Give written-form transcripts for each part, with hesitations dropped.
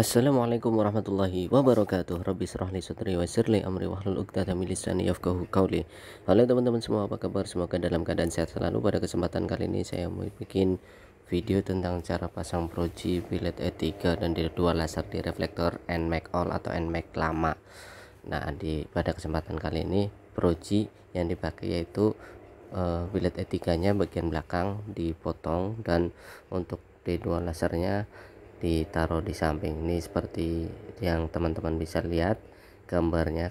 Assalamualaikum warahmatullahi wabarakatuh. Rabbi shrah li sadri wa yassir li amri wahlul 'uqdatam min lisani yafqahu qawli. Halo teman-teman semua, apa kabar? Semoga dalam keadaan sehat selalu. Pada kesempatan kali ini saya mau bikin video tentang cara pasang proji biled E3 dan D2 laser di reflektor NMAX All atau NMAX lama. Nah, pada kesempatan kali ini proji yang dipakai yaitu biled E3-nya bagian belakang dipotong, dan untuk D2 lasernya ditaruh di samping. Ini seperti yang teman-teman bisa lihat gambarnya.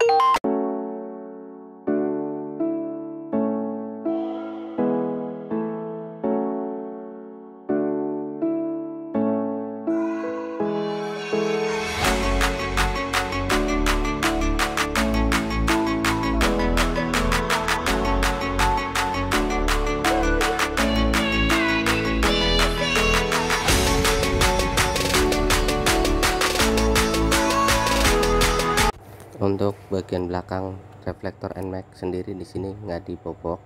Untuk bagian belakang reflektor NMAX sendiri di sini nggak dibobok,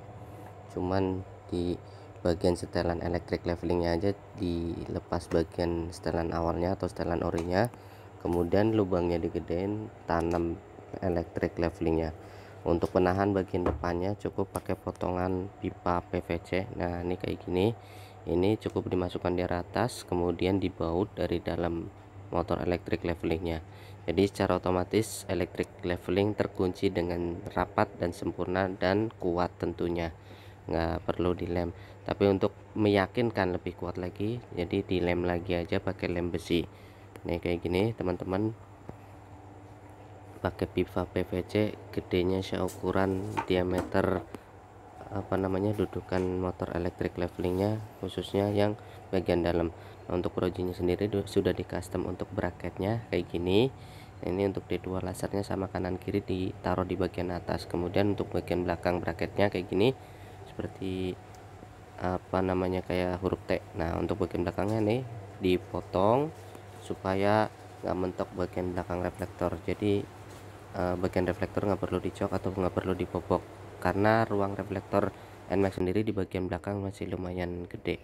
cuman di bagian setelan elektrik levelingnya aja dilepas bagian setelan awalnya atau setelan orinya, kemudian lubangnya digedein, tanam elektrik levelingnya. Untuk penahan bagian depannya cukup pakai potongan pipa PVC. Nah, ini kayak gini. Ini cukup dimasukkan di atas, kemudian dibaut dari dalam motor elektrik levelingnya. Jadi secara otomatis elektrik leveling terkunci dengan rapat dan sempurna dan kuat tentunya, nggak perlu dilem. Tapi untuk meyakinkan lebih kuat lagi, jadi dilem lagi aja pakai lem besi. Nih kayak gini teman-teman, pakai pipa PVC gedenya seukuran diameter dudukan motor elektrik levelingnya, khususnya yang bagian dalam. Nah, untuk projinya sendiri sudah di custom untuk bracketnya kayak gini. Ini untuk D2 lasernya sama kanan kiri ditaruh di bagian atas, kemudian untuk bagian belakang bracketnya kayak gini, seperti kayak huruf T. Nah, untuk bagian belakangnya nih dipotong supaya nggak mentok bagian belakang reflektor. Jadi bagian reflektor nggak perlu dicok atau nggak perlu dibobok, karena ruang reflektor NMAX sendiri di bagian belakang masih lumayan gede.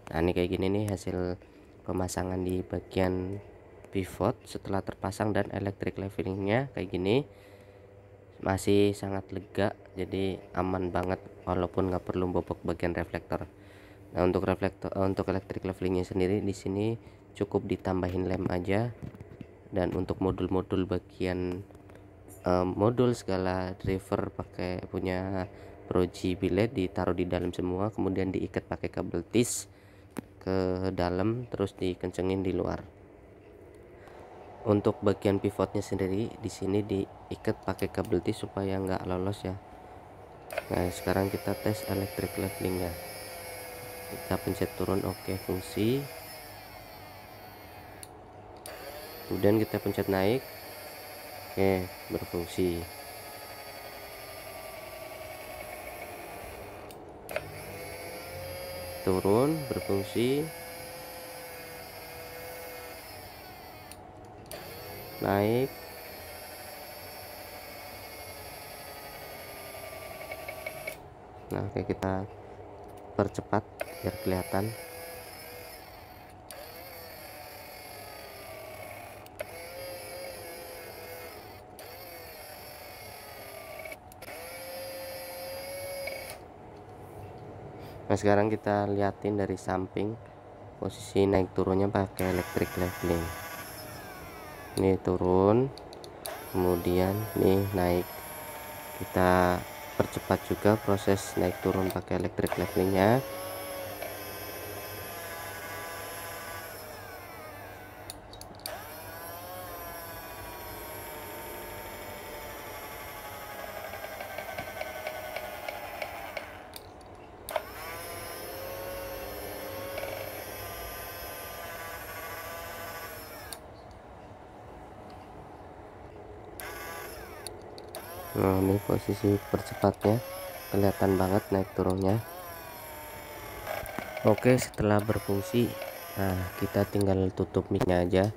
Nah, ini kayak gini nih hasil pemasangan di bagian pivot setelah terpasang, dan elektrik levelingnya kayak gini, masih sangat lega, jadi aman banget walaupun nggak perlu bobok bagian reflektor. Nah, untuk elektrik levelingnya sendiri di sini cukup ditambahin lem aja, dan untuk modul-modul bagian modul segala driver pakai punya proji biled ditaruh di dalam semua, kemudian diikat pakai kabel tis ke dalam, terus dikencengin di luar. Untuk bagian pivotnya sendiri di sini diikat pakai kabel tis supaya nggak lolos ya. Nah, sekarang kita tes elektrik levelingnya. Kita pencet turun, oke, fungsi. Kemudian kita pencet naik, oke, berfungsi. Turun, berfungsi. Naik, nah oke, kita percepat biar kelihatan. Nah, sekarang kita liatin dari samping posisi naik turunnya pakai elektrik leveling. Ini turun, kemudian nih naik. Kita percepat juga proses naik turun pakai elektrik levelingnya. Nah, ini posisi percepatnya kelihatan banget naik turunnya. Oke, setelah berfungsi, nah kita tinggal tutup micnya aja.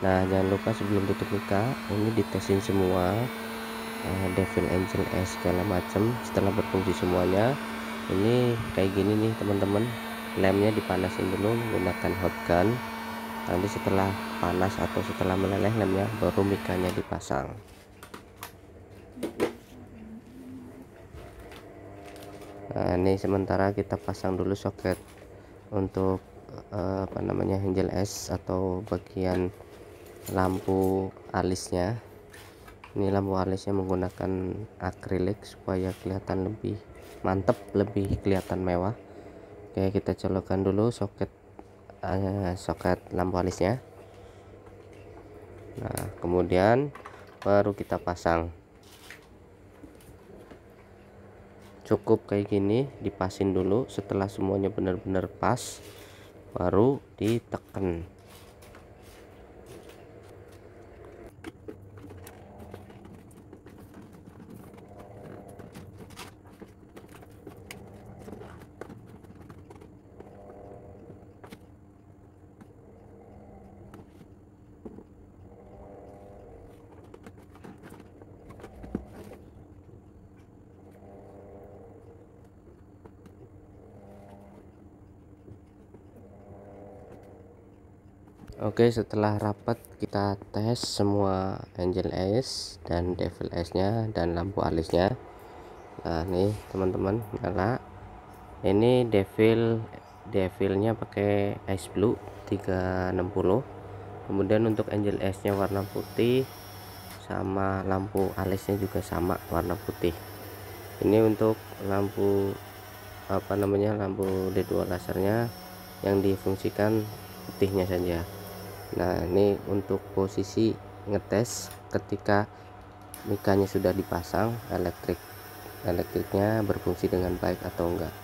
Nah, jangan lupa sebelum tutup mic ini ditesin semua Devil Angel S segala macam. Setelah berfungsi semuanya, ini kayak gini nih teman-teman, lemnya dipanasin dulu menggunakan hot gun. Nanti setelah panas atau setelah meleleh lemnya baru mikanya dipasang. Nah, ini sementara kita pasang dulu soket untuk apa namanya, handle S atau bagian lampu alisnya. Ini lampu alisnya menggunakan akrilik supaya kelihatan lebih mantap, lebih kelihatan mewah. Oke, kita colokkan dulu soket lampu alisnya. Nah, kemudian baru kita pasang. Cukup kayak gini, dipasin dulu. Setelah semuanya benar-benar pas, baru ditekan. Oke, setelah rapat kita tes semua angel S dan devil S nya dan lampu alisnya. Nah, nih teman-teman, nyala. Ini devilnya pakai ice blue 360. Kemudian untuk angel S nya warna putih, sama lampu alisnya juga sama warna putih. Ini untuk lampu apa namanya, lampu D2 lasernya yang difungsikan putihnya saja. Nah, ini untuk posisi ngetes ketika mikanya sudah dipasang, elektriknya berfungsi dengan baik atau enggak.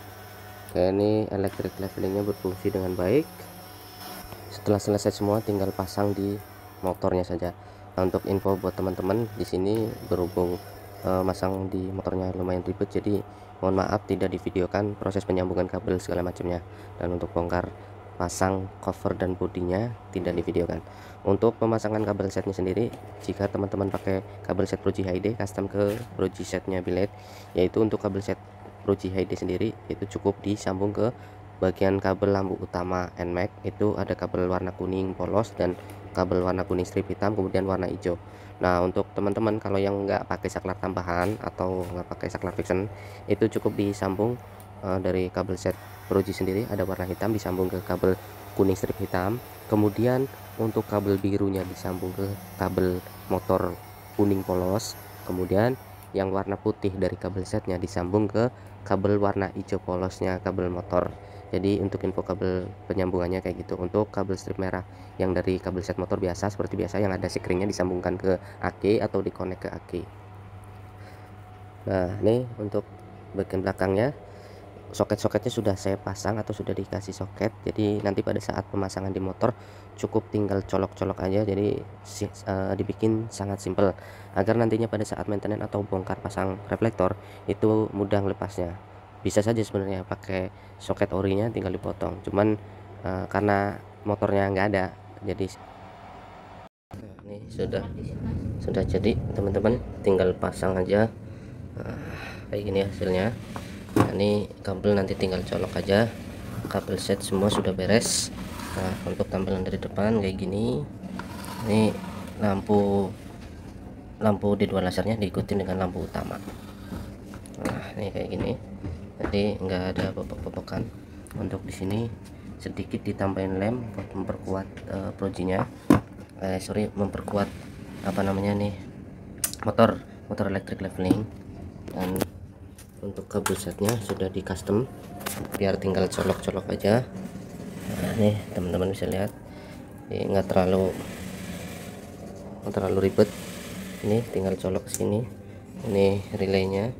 Oke, ini elektrik levelingnya berfungsi dengan baik. Setelah selesai semua tinggal pasang di motornya saja. Nah, untuk info buat teman-teman di sini, berhubung masang di motornya lumayan ribet, jadi mohon maaf tidak divideokan proses penyambungan kabel segala macamnya, dan untuk bongkar pasang cover dan bodinya tidak divideokan. Untuk pemasangan kabel setnya sendiri, jika teman-teman pakai kabel set Proji HD custom ke Proji setnya Billet, yaitu untuk kabel set Proji HD sendiri itu cukup disambung ke bagian kabel lampu utama NMAX. Itu ada kabel warna kuning polos dan kabel warna kuning strip hitam, kemudian warna hijau. Nah, untuk teman-teman kalau yang nggak pakai saklar tambahan atau nggak pakai saklar fiction, itu cukup disambung dari kabel set Proji sendiri ada warna hitam disambung ke kabel kuning strip hitam, kemudian untuk kabel birunya disambung ke kabel motor kuning polos, kemudian yang warna putih dari kabel setnya disambung ke kabel warna hijau polosnya kabel motor. Jadi untuk info kabel penyambungannya kayak gitu. Untuk kabel strip merah yang dari kabel set motor biasa, seperti biasa yang ada sikringnya, disambungkan ke aki atau dikonek ke aki. Nah, ini untuk bagian belakangnya, soket-soketnya sudah saya pasang atau sudah dikasih soket, jadi nanti pada saat pemasangan di motor cukup tinggal colok-colok aja. Jadi dibikin sangat simpel agar nantinya pada saat maintenance atau bongkar pasang reflektor itu mudah lepasnya. Bisa saja sebenarnya pakai soket orinya tinggal dipotong, cuman karena motornya nggak ada, jadi ini sudah jadi teman-teman, tinggal pasang aja. Kayak gini hasilnya. Nah, ini kabel nanti tinggal colok aja. Kabel set semua sudah beres. Nah, untuk tampilan dari depan kayak gini. Ini lampu D2 lasernya diikuti dengan lampu utama. Nah, ini kayak gini. Jadi nggak ada popok-popokan. Untuk di sini sedikit ditambahin lem buat memperkuat projinya. Memperkuat apa namanya nih, motor elektrik leveling. Dan untuk kabel setnya sudah di custom, biar tinggal colok-colok aja. Nah, nih teman-teman bisa lihat, ini nggak terlalu ribet. Ini tinggal colok sini, ini relaynya.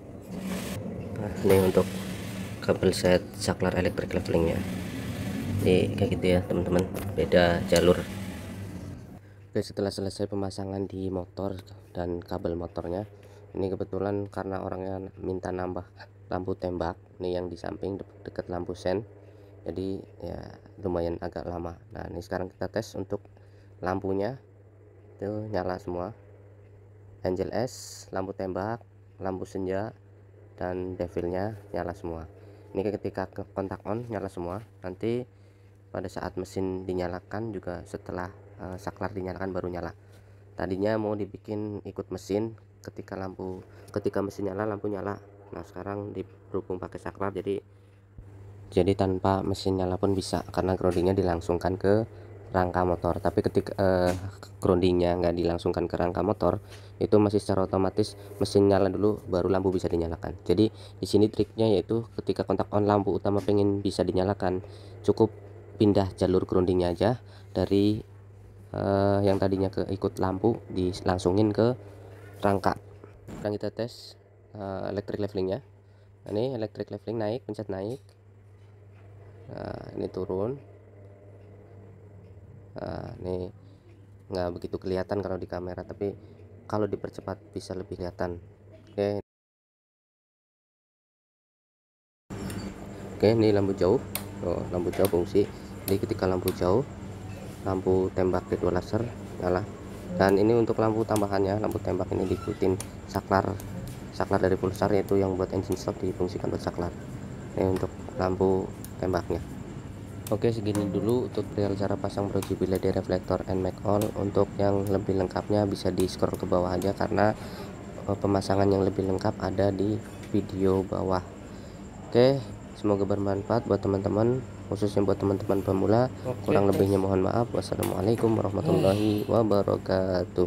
Nah, ini untuk kabel set saklar elektrik levelingnya. Jadi kayak gitu ya teman-teman, beda jalur. Oke, setelah selesai pemasangan di motor dan kabel motornya, ini kebetulan karena orangnya minta nambah lampu tembak nih yang di samping dekat lampu sen, jadi ya lumayan agak lama. Nah, ini sekarang kita tes untuk lampunya, itu nyala semua, angel S, lampu tembak, lampu senja, dan devilnya nyala semua. Ini ketika ke kontak on nyala semua. Nanti pada saat mesin dinyalakan juga setelah saklar dinyalakan baru nyala. Tadinya mau dibikin ikut mesin, ketika mesin nyala lampu nyala. Nah sekarang berhubung pakai saklar, jadi tanpa mesin nyala pun bisa, karena groundingnya dilangsungkan ke rangka motor. Tapi ketika groundingnya nggak dilangsungkan ke rangka motor, itu masih secara otomatis mesin nyala dulu baru lampu bisa dinyalakan. Jadi di sini triknya yaitu ketika kontak on lampu utama pengen bisa dinyalakan, cukup pindah jalur groundingnya aja dari yang tadinya ke ikut lampu dilangsungin ke rangka. Sekarang kita tes electric levelingnya. Nah, ini electric leveling naik, pencet naik. Nah, ini turun. Nah, ini nggak begitu kelihatan kalau di kamera, tapi kalau dipercepat bisa lebih kelihatan. Oke, ini lampu jauh. Lampu jauh fungsi. Jadi ketika lampu jauh, lampu tembak LED laser nyala. Dan ini untuk lampu tambahannya, lampu tembak ini diikutin saklar dari pulsar, yaitu yang buat engine stop difungsikan buat saklar. Ini untuk lampu tembaknya. Oke, segini dulu tutorial cara pasang RGB LED reflektor NMAX All. Untuk yang lebih lengkapnya bisa di scroll ke bawah aja, karena pemasangan yang lebih lengkap ada di video bawah. Oke, semoga bermanfaat buat teman-teman, khususnya buat teman-teman pemula. Kurang lebihnya mohon maaf. Wassalamualaikum warahmatullahi wabarakatuh.